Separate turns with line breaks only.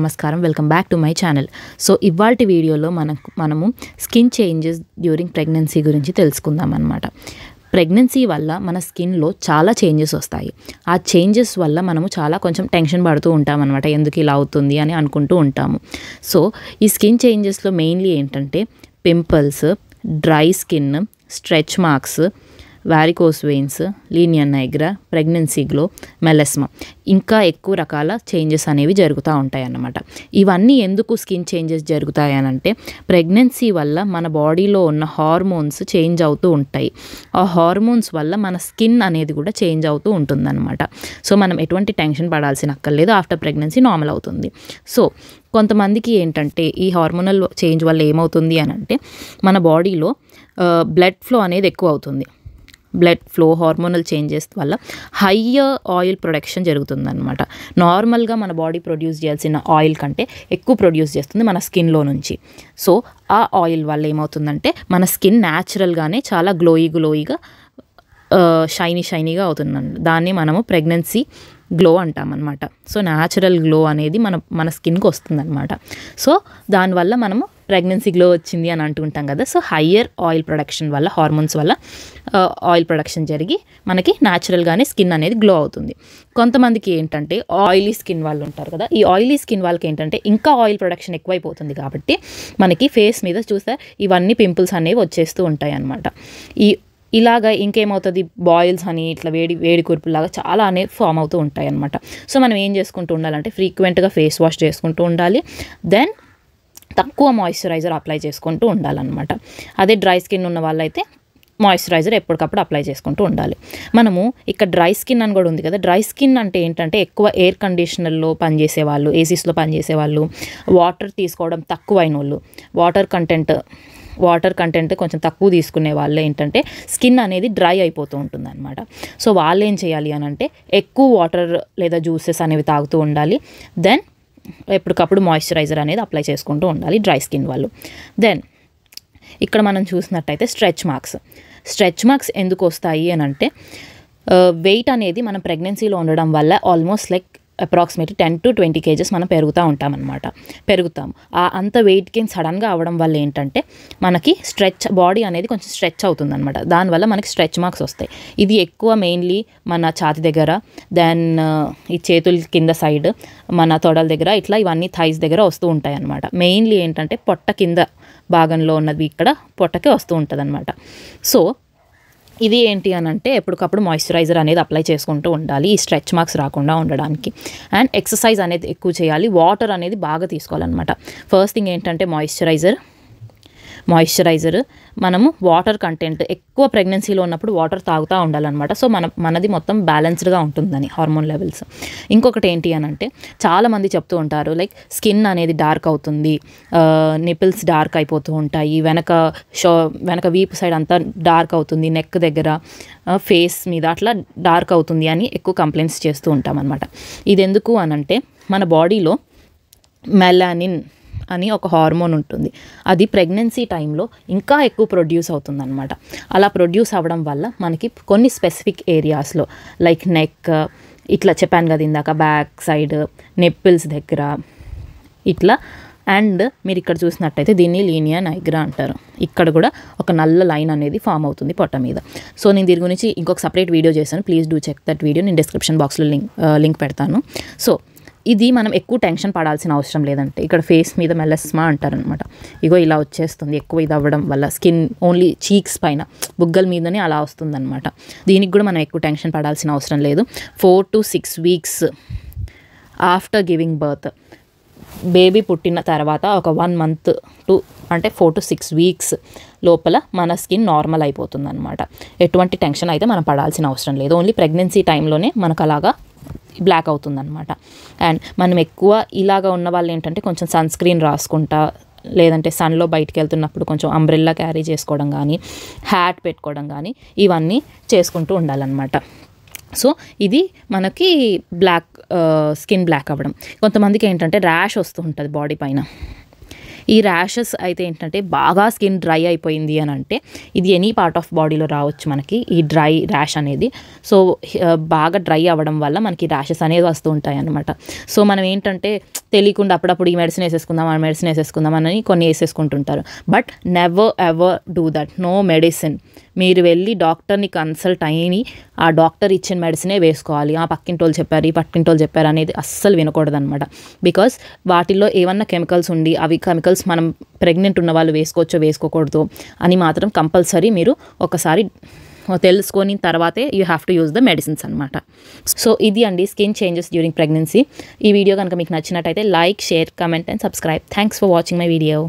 నమస్కారం welcome back to my channel. So ఇవాల్టి వీడియోలో మనము స్కిన్ చేంజెస్ డ్యూరింగ్ ప్రెగ్నెన్సీ గురించి తెలుసుకుందాం అన్నమాట. ప్రెగ్నెన్సీ వల్ల మన స్కిన్లో చాలా చేంజెస్ వస్తాయి. ఆ చేంజెస్ వల్ల మనము చాలా కొంచెం టెన్షన్ పడుతూ ఉంటాం అనమాట, ఎందుకు ఇలా అవుతుంది అని అనుకుంటూ ఉంటాము. సో ఈ స్కిన్ చేంజెస్లో మెయిన్లీ ఏంటంటే pimples, dry skin, stretch marks, varicose veins, linear నైగ్రా, pregnancy glow, melasma, ఇంకా ఎక్కువ రకాల చేంజెస్ అనేవి జరుగుతూ ఉంటాయి అన్నమాట. ఇవన్నీ ఎందుకు స్కిన్ చేంజెస్ జరుగుతాయి అనంటే ప్రెగ్నెన్సీ వల్ల మన బాడీలో ఉన్న హార్మోన్స్ చేంజ్ అవుతూ ఉంటాయి. ఆ హార్మోన్స్ వల్ల మన స్కిన్ అనేది కూడా చేంజ్ అవుతూ ఉంటుందన్నమాట. సో మనం ఎటువంటి టెన్షన్ పడాల్సిన అక్కర్లేదు, ఆఫ్టర్ ప్రెగ్నెన్సీ నార్మల్ అవుతుంది. సో కొంతమందికి ఏంటంటే ఈ హార్మోనల్ చేంజ్ వల్ల ఏమవుతుంది అనంటే మన బాడీలో బ్లడ్ ఫ్లో అనేది ఎక్కువ అవుతుంది. బ్లడ్ ఫ్లో హార్మోనల్ చేంజెస్ వల్ల హయ్యర్ ఆయిల్ ప్రొడక్షన్ జరుగుతుందన్నమాట. నార్మల్గా మన బాడీ ప్రొడ్యూస్ చేయాల్సిన ఆయిల్ కంటే ఎక్కువ ప్రొడ్యూస్ చేస్తుంది మన స్కిన్లో నుంచి. సో ఆ ఆయిల్ వల్ల ఏమవుతుందంటే మన స్కిన్ న్యాచురల్గానే చాలా గ్లోయిగా షైనీగా అవుతుందండి. దాన్ని మనము ప్రెగ్నెన్సీ గ్లో అంటామన్నమాట. సో న్యాచురల్ గ్లో అనేది మన స్కిన్కి వస్తుందన్నమాట. సో దానివల్ల మనము ప్రెగ్నెన్సీ గ్లో వచ్చింది అని అంటుంటాం కదా. సో హయ్యర్ ఆయిల్ ప్రొడక్షన్ వల్ల, హార్మోన్స్ వల్ల ఆయిల్ ప్రొడక్షన్ జరిగి మనకి న్యాచురల్గానే స్కిన్ అనేది గ్లో అవుతుంది. కొంతమందికి ఏంటంటే ఆయిలీ స్కిన్ వాళ్ళు ఉంటారు కదా, ఈ ఆయిలీ స్కిన్ వాళ్ళకి ఏంటంటే ఇంకా ఆయిల్ ప్రొడక్షన్ ఎక్కువైపోతుంది కాబట్టి మనకి ఫేస్ మీద చూస్తే ఇవన్నీ పింపుల్స్ అనేవి వచ్చేస్తూ ఉంటాయి అన్నమాట. ఇలాగా ఇంకేమవుతుంది, బాయిల్స్ అని ఇట్లా వేడి కురుపులాగా చాలా అనేవి ఫామ్ అవుతూ ఉంటాయి అన్నమాట. సో మనం ఏం చేసుకుంటూ ఉండాలంటే ఫ్రీక్వెంట్గా ఫేస్ వాష్ చేసుకుంటూ ఉండాలి. దెన్ తక్కువ మాయిశ్చరైజర్ అప్లై చేసుకుంటూ ఉండాలన్నమాట. అదే డ్రై స్కిన్ ఉన్న వాళ్ళైతే మాయిశ్చరైజర్ ఎప్పటికప్పుడు అప్లై చేసుకుంటూ ఉండాలి. మనము ఇక్కడ డ్రై స్కిన్ అని కూడా ఉంది కదా. డ్రై స్కిన్ అంటే ఏంటంటే ఎక్కువ ఎయిర్ కండిషనర్లో పనిచేసే వాళ్ళు, ఏసీస్లో పనిచేసే వాళ్ళు, వాటర్ తీసుకోవడం తక్కువైన వాళ్ళు, వాటర్ కంటెంట్ కొంచెం తక్కువ తీసుకునే వాళ్ళు ఏంటంటే స్కిన్ అనేది డ్రై అయిపోతూ ఉంటుంది అనమాట. సో వాళ్ళు ఏం చేయాలి అని అంటే ఎక్కువ వాటర్ లేదా జ్యూసెస్ అనేవి తాగుతూ ఉండాలి. దెన్ ఎప్పటికప్పుడు మాయిశ్చరైజర్ అనేది అప్లై చేసుకుంటూ ఉండాలి డ్రై స్కిన్ వాళ్ళు. దెన్ ఇక్కడ మనం చూసినట్టయితే స్ట్రెచ్ మార్క్స్ ఎందుకు వస్తాయి అని అంటే వెయిట్ అనేది మనం ప్రెగ్నెన్సీలో ఉండడం వల్ల almost like approximately 10 to 20 kgs మనం పెరుగుతాము. అంత వెయిట్ గెయిన్ సడన్గా అవ్వడం వల్ల ఏంటంటే మనకి బాడీ అనేది కొంచెం స్ట్రెచ్ అవుతుంది అనమాట. దానివల్ల మనకి స్ట్రెచ్ మార్క్స్ వస్తాయి. ఇది ఎక్కువ మెయిన్లీ మన ఛాతి దగ్గర, దెన్ ఈ చేతుల కింద సైడ్, మన తొడల దగ్గర, ఇట్లా ఇవన్నీ థైస్ దగ్గర వస్తూ ఉంటాయి అనమాట. మెయిన్లీ ఏంటంటే పొట్ట కింద భాగంలో ఉన్నది ఇక్కడ పొట్టకే వస్తూ ఉంటుంది అనమాట. సో ఇది ఏంటి అని అంటే ఎప్పటికప్పుడు మాయిశ్చరైజర్ అనేది అప్లై చేసుకుంటూ ఉండాలి ఈ స్ట్రెచ్ మార్క్స్ రాకుండా ఉండడానికి. అండ్ ఎక్సర్సైజ్ అనేది ఎక్కువ చేయాలి, వాటర్ అనేది బాగా తీసుకోవాలన్నమాట. ఫస్ట్ థింగ్ ఏంటంటే మాయిశ్చరైజర్ మనము వాటర్ కంటెంట్ ఎక్కువ ప్రెగ్నెన్సీలో ఉన్నప్పుడు వాటర్ తాగుతూ ఉండాలన్నమాట. సో మనది మొత్తం బ్యాలెన్స్డ్గా ఉంటుందని హార్మోన్ లెవెల్స్. ఇంకొకటి ఏంటి అని అంటే చాలామంది చెప్తూ ఉంటారు లైక్ స్కిన్ అనేది డార్క్ అవుతుంది, నిపిల్స్ డార్క్ అయిపోతూ ఉంటాయి, వెనక వీపు సైడ్ అంతా డార్క్ అవుతుంది, నెక్ దగ్గర, ఫేస్ మీద అట్లా డార్క్ అవుతుంది అని ఎక్కువ కంప్లైంట్స్ చేస్తూ ఉంటాం అనమాట. ఇది ఎందుకు అనంటే మన బాడీలో మెలానిన్ అని ఒక హార్మోన్ ఉంటుంది. అది ప్రెగ్నెన్సీ టైంలో ఇంకా ఎక్కువ ప్రొడ్యూస్ అవుతుందన్నమాట. అలా ప్రొడ్యూస్ అవ్వడం వల్ల మనకి కొన్ని స్పెసిఫిక్ ఏరియాస్లో లైక్ నెక్, ఇట్లా చెప్పాను కదా ఇందాక, బ్యాక్ సైడ్, నిప్పిల్స్ దగ్గర ఇట్లా. అండ్ మీరు ఇక్కడ చూసినట్టయితే దీన్ని లీనియర్ నైగ్రా అంటారు. ఇక్కడ కూడా ఒక నల్ల లైన్ అనేది ఫామ్ అవుతుంది పొట్ట మీద. సో నేను దీని గురించి ఇంకొక సపరేట్ వీడియో చేశాను, please do check that video. నేను డిస్క్రిప్షన్ బాక్స్లో లింక్ పెడతాను. సో ఇది మనం ఎక్కువ టెన్షన్ పడాల్సిన అవసరం లేదంటే ఇక్కడ ఫేస్ మీద మెలస్మా అంటారనమాట. ఇగో ఇలా వచ్చేస్తుంది ఎక్కువ ఇది అవ్వడం వల్ల. స్కిన్ ఓన్లీ చీక్స్ పైన, బుగ్గల మీదనే అలా వస్తుందన్నమాట. దీనికి కూడా మనం ఎక్కువ టెన్షన్ పడాల్సిన అవసరం లేదు. 4 to 6 weeks after giving birth, baby పుట్టిన తర్వాత ఒక 1 month అంటే 4 to 6 weeks లోపల మన స్కిన్ నార్మల్ అయిపోతుంది అనమాట. ఎటువంటి టెన్షన్ అయితే మనం పడాల్సిన అవసరం లేదు. ఓన్లీ ప్రెగ్నెన్సీ టైంలోనే మనకు అలాగా బ్లాక్ అవుతుందన్నమాట. అండ్ మనం ఎక్కువ ఇలాగా ఉన్న వాళ్ళు ఏంటంటే కొంచెం సన్ స్క్రీన్ రాసుకుంటా, లేదంటే సన్లో బయటికి వెళ్తున్నప్పుడు కొంచెం అంబ్రెల్లా క్యారీ చేసుకోవడం కానీ, హ్యాట్ పెట్టుకోవడం కానీ ఇవన్నీ చేసుకుంటూ ఉండాలన్నమాట. సో ఇది మనకి స్కిన్ బ్లాక్ అవ్వడం. కొంతమందికి ఏంటంటే ర్యాష్ వస్తూ ఉంటుంది బాడీ పైన. ఈ ర్యాషెస్ అయితే ఏంటంటే బాగా స్కిన్ డ్రై అయిపోయింది అని అంటే ఇది ఎనీ పార్ట్ ఆఫ్ బాడీలో రావచ్చు మనకి ఈ ర్యాష్ అనేది. సో బాగా డ్రై అవ్వడం వల్ల మనకి ర్యాషెస్ అనేది వస్తూ ఉంటాయి అన్నమాట. సో మనం ఏంటంటే తెలియకుండా అప్పుడప్పుడు ఈ మెడిసిన్ వేసేసుకుందాం ఆ మెడిసిన్ వేసేసుకుందాం అని కొన్ని వేసేసుకుంటుంటారు. But never ever do that. No medicine. మీరు వెళ్ళి డాక్టర్ని కన్సల్ట్ అయ్యి ఆ డాక్టర్ ఇచ్చిన మెడిసినే వేసుకోవాలి. ఆ పక్కింటోళ్ళు చెప్పారు ఈ పక్కింటోళ్ళు చెప్పారు అనేది అస్సలు వినకూడదు అనమాట. బికాస్ వాటిల్లో ఏమన్నా కెమికల్స్ ఉండి అవి కెమికల్స్ మనం ప్రెగ్నెంట్ ఉన్న వాళ్ళు వేసుకోవచ్చో వేసుకోకూడదు అని మాత్రం కంపల్సరీ మీరు ఒకసారి తెలుసుకొని తర్వాతే you have to use the medicines అనమాట. సో ఇది అండి స్కిన్ చేంజెస్ డ్యూరింగ్ ప్రెగ్నెన్సీ. ఈ వీడియో కనుక మీకు నచ్చినట్టయితే like, share, comment and subscribe. Thanks for watching my video.